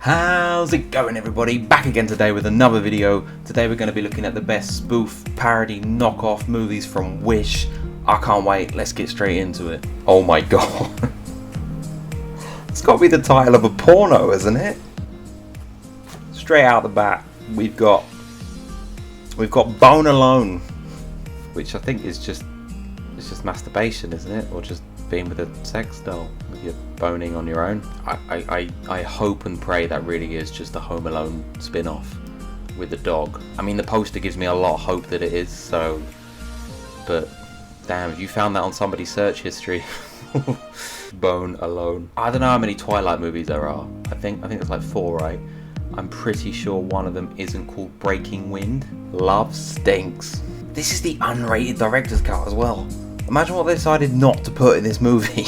How's it going, everybody? Back again today with another video. Today we're going to be looking at the best spoof, parody, knockoff movies from Wish. I can't wait, let's get straight into it. Oh my god. It's got to be the title of a porno, isn't it? Straight out the bat, we've got Bone Alone, which I think is just masturbation, isn't it? Or just being with a sex doll, with your boning on your own. I hope and pray that really is just a Home Alone spin-off with a dog. I mean, the poster gives me a lot of hope that it is, so, but damn, if you found that on somebody's search history. Bone Alone. I don't know how many Twilight movies there are. I think there's like 4, right? I'm pretty sure one of them isn't called Breaking Wind. Love stinks. This is the unrated director's cut as well. Imagine what they decided not to put in this movie.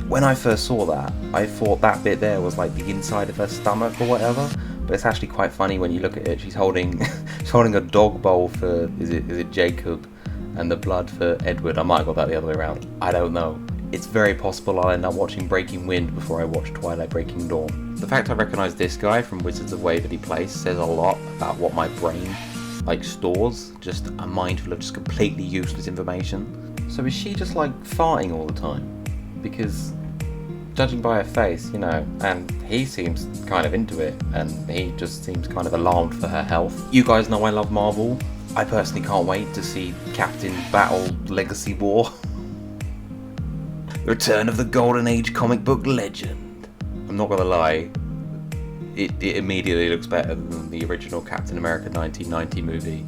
When I first saw that, I thought that bit there was like the inside of her stomach or whatever. But it's actually quite funny when you look at it. She's holding a dog bowl for is it Jacob, and the blood for Edward. I might have got that the other way around. I don't know. It's very possible I'll end up watching Breaking Wind before I watch Twilight Breaking Dawn. The fact I recognise this guy from Wizards of Waverly Place says a lot about what my brain stores. Just I'm mindful of just completely useless information. So is she just like farting all the time? Because judging by her face, you know, and he seems kind of into it, and he just seems kind of alarmed for her health. You guys know I love Marvel. I personally can't wait to see Captain Battle Legacy War. Return of the Golden Age comic book legend. I'm not gonna lie, it immediately looks better than the original Captain America 1990 movie,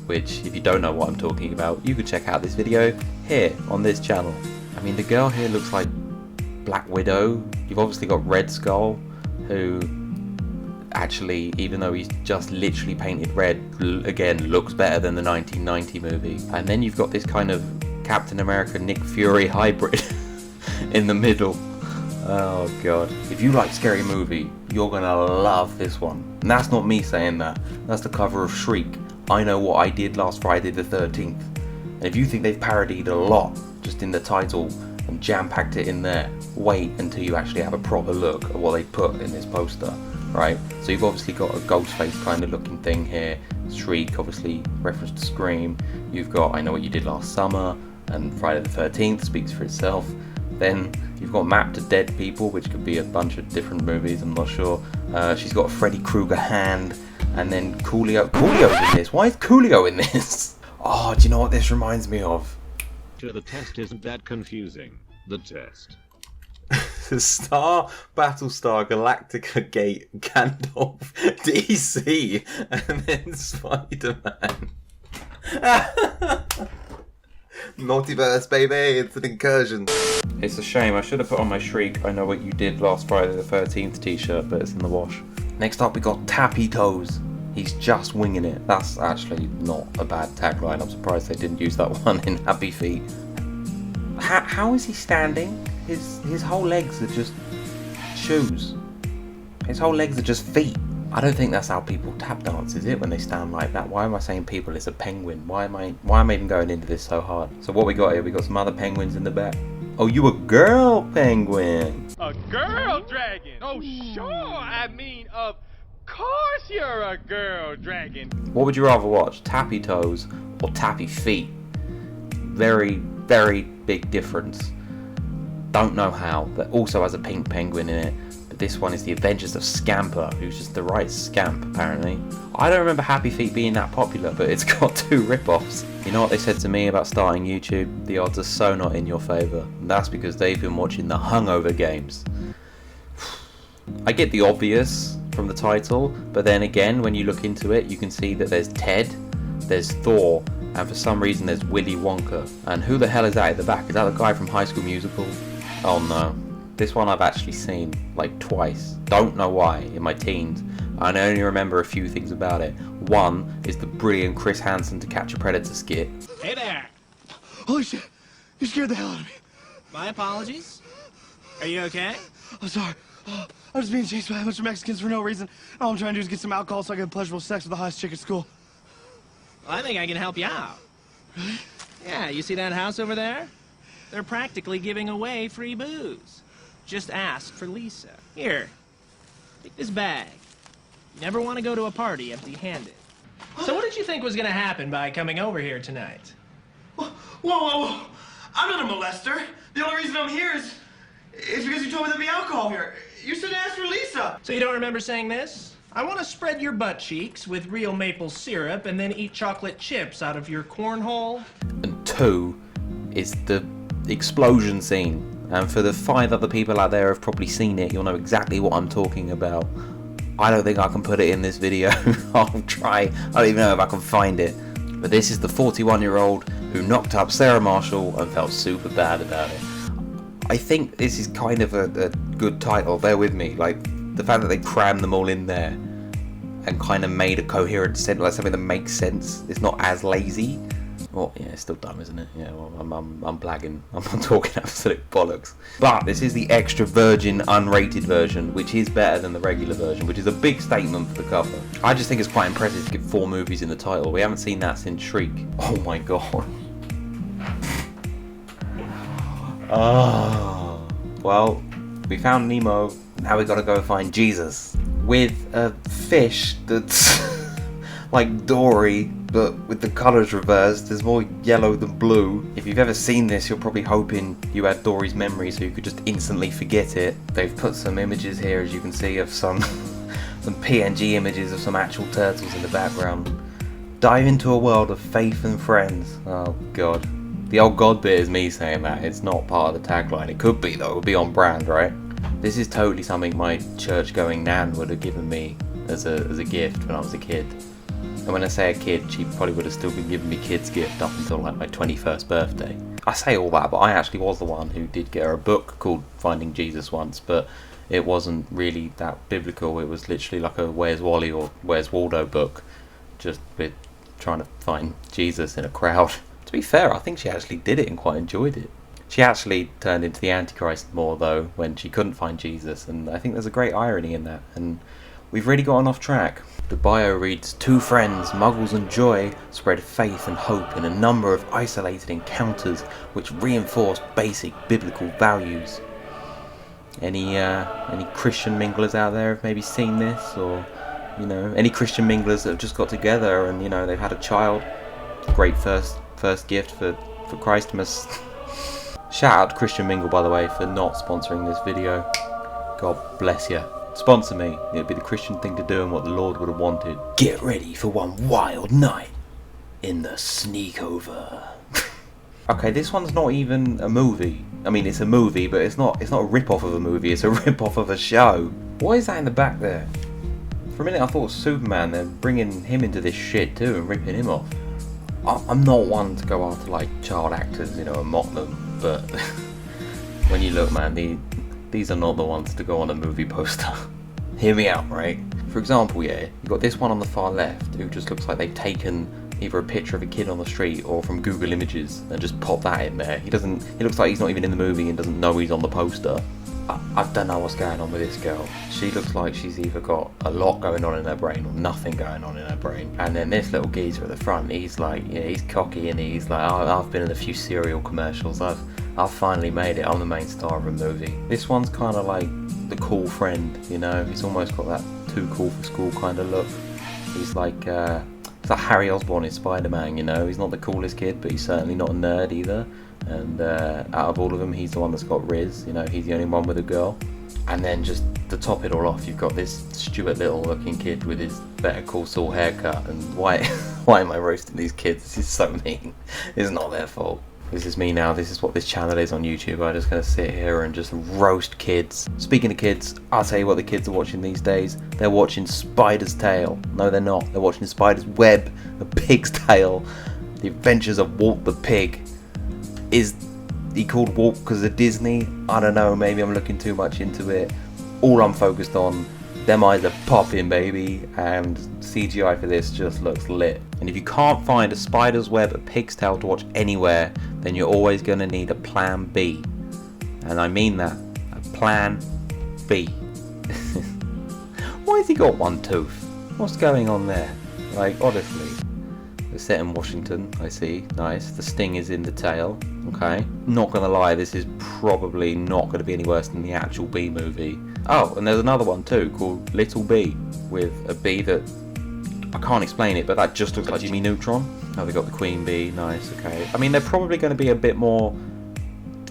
which, if you don't know what I'm talking about, you can check out this video here on this channel. I mean, the girl here looks like Black Widow. You've obviously got Red Skull, who actually, even though he's just literally painted red, again looks better than the 1990 movie. And then you've got this kind of Captain America Nick Fury hybrid in the middle. Oh god. If you like Scary Movie, you're gonna love this one. And that's not me saying that. That's the cover of Shriek. I Know What I Did Last Friday the 13th. And if you think they've parodied a lot just in the title and jam-packed it in there, wait until you actually have a proper look at what they put in this poster, right? So you've obviously got a Ghostface kind of looking thing here. Shriek, obviously reference to Scream. You've got I Know What You Did Last Summer, and Friday the 13th speaks for itself. Then you've got Map to Dead People, which could be a bunch of different movies, I'm not sure. She's got a Freddy Krueger hand, and then Coolio's in this. Why is Coolio in this? Oh, do you know what this reminds me of? The test isn't that confusing. The test. Star, Battlestar, Galactica Gate, Gandalf, DC, and then Spider-Man. Multiverse, baby, it's an incursion. It's a shame, I should have put on my Shriek I Know What You Did Last Friday the 13th t-shirt, but it's in the wash. Next up we got Tappy Toes. He's just winging it. That's actually not a bad tagline. I'm surprised they didn't use that one in Happy Feet. How is he standing? His whole legs are just shoes. His whole legs are just feet. I don't think that's how people tap dance, is it, when they stand like that? Why am I saying people? It's a penguin. Why am I even going into this so hard? So what we got here? We got some other penguins in the back. Oh, you a girl penguin? A girl dragon? Oh, sure. I mean, of course you're a girl dragon. What would you rather watch, Tappy Toes or Tappy Feet? Very, very big difference. Don't know how. That also has a pink penguin in it. But this one is the Adventures of Scamper, who's just the right scamp, apparently. I don't remember Happy Feet being that popular, but it's got 2 rip-offs. You know what they said to me about starting YouTube? The odds are so not in your favour. And that's because they've been watching the Hungover Games. I get the obvious from the title, but then again, when you look into it, you can see that there's Ted, there's Thor, and for some reason there's Willy Wonka. And who the hell is that at the back? Is that the guy from High School Musical? Oh no. This one I've actually seen, like, twice. Don't know why, in my teens. And I only remember a few things about it. One is the brilliant Chris Hansen To Catch a Predator skit. Hey there! Holy shit! You scared the hell out of me. My apologies. Are you okay? I'm sorry. I'm just being chased by a bunch of Mexicans for no reason. All I'm trying to do is get some alcohol so I can have pleasurable sex with the hottest chick at school. Well, I think I can help you out. Really? Yeah, you see that house over there? They're practically giving away free booze. Just ask for Lisa. Here, Take this bag. You never want to go to a party empty-handed. So what did you think was going to happen by coming over here tonight? Whoa, whoa, whoa. I'm not a molester. The only reason I'm here is because you told me there'd be alcohol here. You said to ask for Lisa. So you don't remember saying this? I want to spread your butt cheeks with real maple syrup and then eat chocolate chips out of your cornhole. And 2 is the explosion scene. And for the 5 other people out there who have probably seen it, you'll know exactly what I'm talking about. I don't think I can put it in this video. I'll try. I don't even know if I can find it. But this is the 41-year-old who knocked up Sarah Marshall and felt super bad about it. I think this is kind of a good title. Bear with me. Like, the fact that they crammed them all in there and kind of made a coherent sentence, like something that makes sense. It's not as lazy. Well, yeah, it's still dumb, isn't it? Yeah, well, I'm blagging. I'm talking absolute bollocks. But this is the extra virgin unrated version, which is better than the regular version, which is a big statement for the cover. I just think it's quite impressive to get 4 movies in the title. We haven't seen that since Shriek. Oh my god. Oh. Well, we found Nemo. Now we gotta go find Jesus. With a fish that's like Dory, but with the colours reversed. There's more yellow than blue. If you've ever seen this, you're probably hoping you had Dory's memory so you could just instantly forget it. They've put some images here, as you can see, of some PNG images of some actual turtles in the background. Dive into a world of faith and friends. Oh god. The old god bit is me saying that. It's not part of the tagline. It could be though. It would be on brand, right? This is totally something my church-going nan would have given me as a gift when I was a kid. And when I say a kid, she probably would have still been giving me kids' gift up until like my 21st birthday. I say all that, but I actually was the one who did get her a book called Finding Jesus once, but it wasn't really that biblical. It was literally like a Where's Wally or Where's Waldo book, just with trying to find Jesus in a crowd. To be fair, I think she actually did it and quite enjoyed it. She actually turned into the Antichrist more though when she couldn't find Jesus, and I think there's a great irony in that, and we've really gotten off track. The bio reads, 2 friends, Muggles and Joy, spread faith and hope in a number of isolated encounters which reinforce basic biblical values. Any Christian minglers out there have maybe seen this, or you know, any Christian minglers that have just got together and you know they've had a child? Great first gift for Christmas. Shout out to Christian Mingle, by the way, for not sponsoring this video. God bless you. Sponsor me. It'd be the Christian thing to do and what the Lord would have wanted. Get ready for one wild night in the sneakover. Okay, this one's not even a movie. I mean, it's a movie, but it's not a rip-off of a movie. It's a rip-off of a show. What is that in the back there? For a minute, I thought it was Superman. They're bringing him into this shit too and ripping him off. I'm not one to go after like child actors, you know, and mock them. But when you look, man, these are not the ones to go on a movie poster. Hear me out, right? For example, yeah, you got this one on the far left who just looks like they've taken either a picture of a kid on the street or from Google Images and just popped that in there. He looks like he's not even in the movie and doesn't know he's on the poster. I don't know what's going on with this girl. She looks like she's either got a lot going on in her brain or nothing going on in her brain. And then this little geezer at the front, he's like, yeah, he's cocky and he's like, I've been in a few cereal commercials. I've finally made it. I'm the main star of a movie. This one's kind of like the cool friend, you know. He's almost got that too cool for school kind of look. He's like Harry Osborn in Spider-Man, you know. He's not the coolest kid, but he's certainly not a nerd either. And out of all of them, he's the one that's got Riz, you know, he's the only one with a girl. And then just to top it all off, you've got this Stuart Little looking kid with his Better Call Saul haircut. And why am I roasting these kids? This is so mean. It's not their fault. This is me now. This is what this channel is on YouTube. I'm just going to sit here and just roast kids. Speaking of kids, I'll tell you what the kids are watching these days. They're watching Spider's Tale. No, they're not. They're watching Spider's Web, A Pig's Tale, The Adventures of Walt the Pig. Is he called Walt because of Disney? I don't know, maybe I'm looking too much into it. All I'm focused on, them eyes are popping, baby, and CGI for this just looks lit. And if you can't find a Spider's Web, A Pig's Tale to watch anywhere, then you're always going to need a plan B. And I mean that, a plan B. Why has he got one tooth? What's going on there? Like, honestly. They're set in Washington, I see. Nice. The sting is in the tail. Okay. Not gonna lie, this is probably not gonna be any worse than the actual bee movie. Oh, and there's another one too, called Little Bee, with a bee that I can't explain it, but that just looks like Jimmy Neutron. Oh, we got the queen bee. Nice. Okay. I mean, they're probably going to be a bit more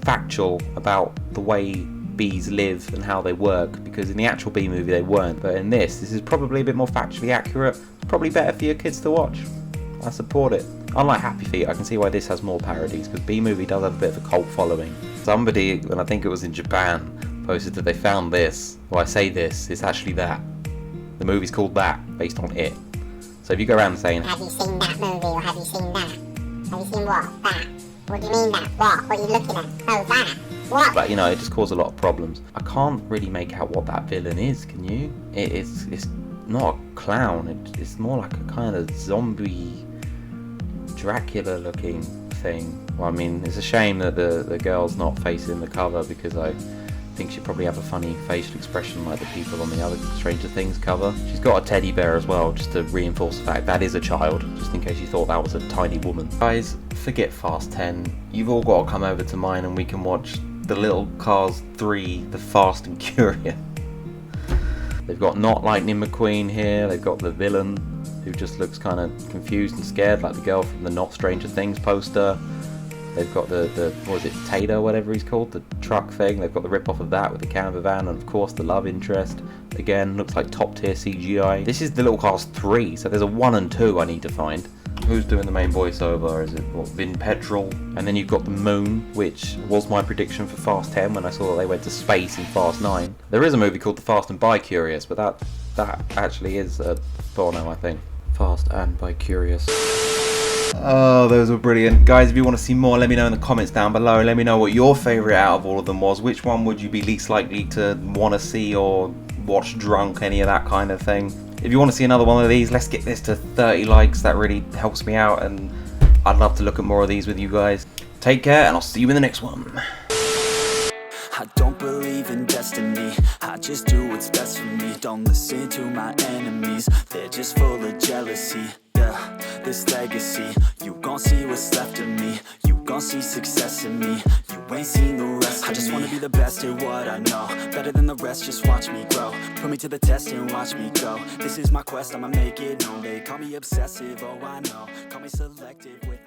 factual about the way bees live and how they work, because in the actual bee movie they weren't, but in this is probably a bit more factually accurate. It's probably better for your kids to watch. I support it. Unlike Happy Feet, I can see why this has more parodies, because bee movie does have a bit of a cult following. Somebody, and I think it was in Japan, posted that they found this. Well, I say this, it's actually that. The movie's called That, based on it. So if you go around saying, have you seen that movie, or have you seen that? Have you seen what? That? What do you mean that? What? What are you looking at? Oh, that? What? But you know, it just caused a lot of problems. I can't really make out what that villain is, can you? It's not a clown, it's more like a kind of zombie Dracula looking thing. Well, I mean, it's a shame that the girl's not facing the cover, because I think she'd probably have a funny facial expression like the people on the other Stranger Things cover. She's got a teddy bear as well, just to reinforce the fact that is a child, just in case you thought that was a tiny woman. Guys, forget Fast 10. You've all got to come over to mine and we can watch The Little Cars 3, The Fast and Curious. They've got Not Lightning McQueen here, they've got the villain, who just looks kind of confused and scared, like the girl from the Not Stranger Things poster. They've got the what is it, Tater, whatever he's called, the truck thing. They've got the rip-off of that with the camper van, and of course the love interest. Again, looks like top-tier CGI. This is The Little Cars 3, so there's a 1 and 2 I need to find. Who's doing the main voiceover? Is it, what, Vin Petrol? And then you've got the moon, which was my prediction for Fast 10 when I saw that they went to space in Fast 9. There is a movie called The Fast and Bi-Curious, but that actually is a porno, I think. Fast and Bi-Curious. Oh, those were brilliant. Guys, if you want to see more, let me know in the comments down below. Let me know what your favourite out of all of them was. Which one would you be least likely to want to see or watch drunk, any of that kind of thing. If you want to see another one of these, let's get this to 30 likes. That really helps me out, and I'd love to look at more of these with you guys. Take care, and I'll see you in the next one. I don't believe in destiny, I just do what's best for me. Don't listen to my enemies, they're just full of jealousy. Yeah, this legacy, you gon' see what's left of me. You gon' see success in me, you ain't seen the rest of me. I just wanna be the best at what I know, better than the rest, just watch me grow. Put me to the test and watch me go. This is my quest, I'ma make it known. They call me obsessive, oh I know. Call me selective with